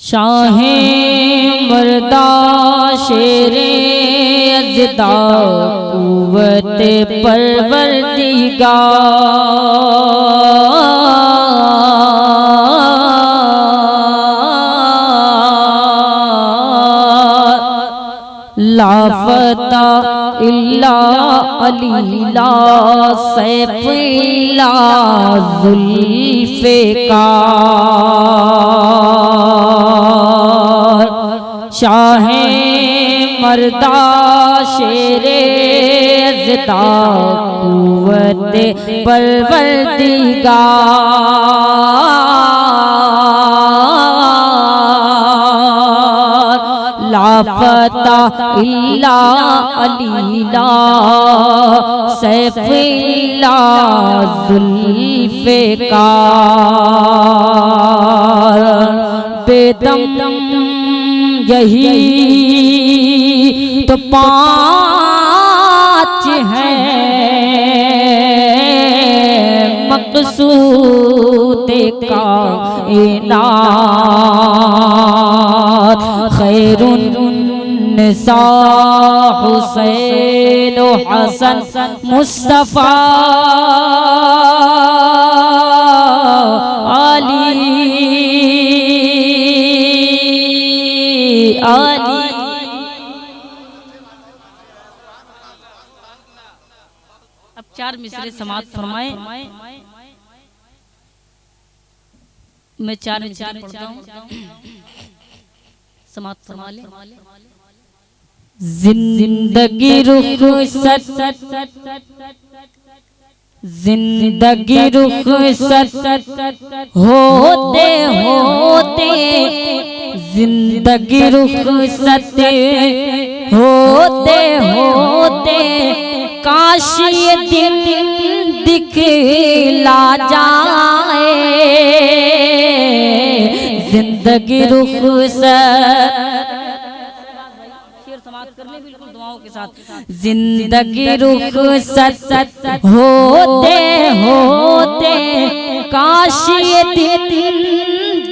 शाहे मर्दा शेरे अज़दा कुव्वत परवरदिगार लाफता इल्ला अली ला सैफ इल्ला जुल्फ़िकार शाहे मर्दा शेरे अज़दा कुव्वत परवरदिगार लाफता इल्ला अली ला सैफ इल्ला जुल्फ़िकार बेदम यही तो पाँच हैं मक़सूद कायनात खैरुन निसा हुसैन हसन मुस्तफ़ा अब चार मिसरे समाप्त फरमाए। मैं चार मिसरे पढ़ता हूँ, समाप्त फरमा ले। जिंदगी रुख़सत जिंदगी रुख़सत होते होते जिंदगी रुख़सत होते होते काश ये दिन दिखला जाए जिंदगी रुख़सत बिल्कुल दुआओं के साथ जिंदगी रुख़सत होते होते काश ये दिन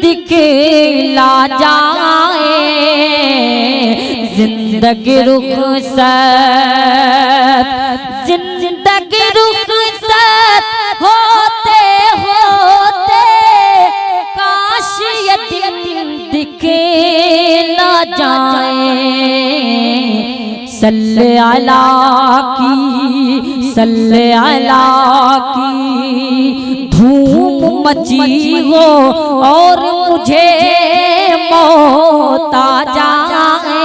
दिखला जाए जिंदगी रुख़सत जिंदगी रुख़सत होते होते काश ये दिन दिखला जाए सल्ले अला की धूम मची हो और मुझे मौत आ जाए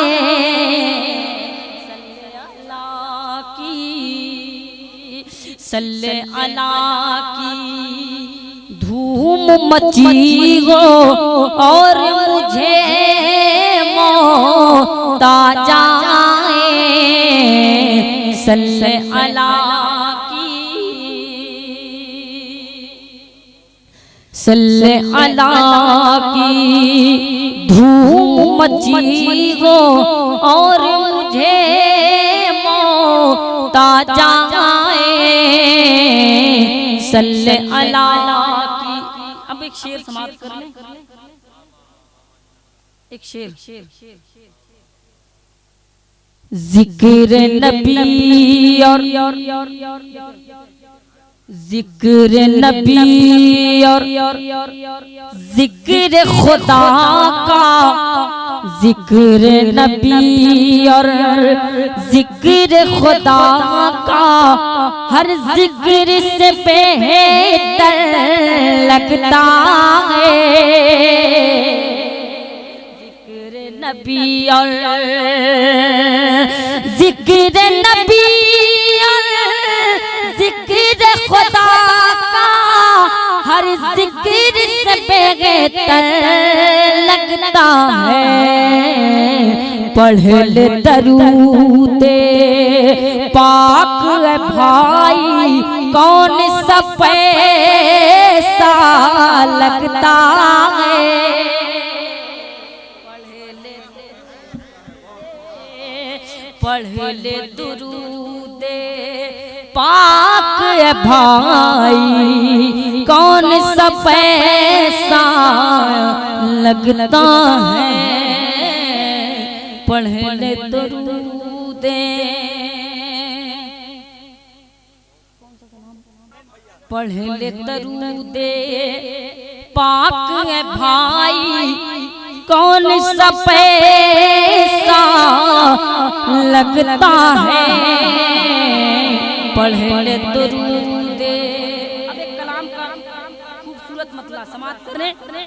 सल्ले अला की धूम मची हो और मुझे मौत आ जाए सल्ले अला की सल्ले अला की धूम मची हो और मुझे मौत आ जाए सल्ले अला की। अब एक शेर समाप्त कर लें, एक शेर जिक्र नबी और जिक्र नबी और जिक्र खुदा का जिक्र नबी और जिक्र खुदा का हर जिक्र से बेहतर लगता है नबी और जिक्र नबी और जिक्र खुदा का हर जिक्र से बेहतर लगता है पढ़ ले दरूदे पाक है भाई कौन सा पैसा लगता है पढ़ ले दुरूदे पाक है भाई कौन सा पैसा लगता है पढ़ ले दरूदे पढ़ ले दरूदे पाक है भाई कौन सा पैसा लगता है पढ़ ले दरूदे। अब एक कलाम का खूबसूरत मतला समाप्त करें।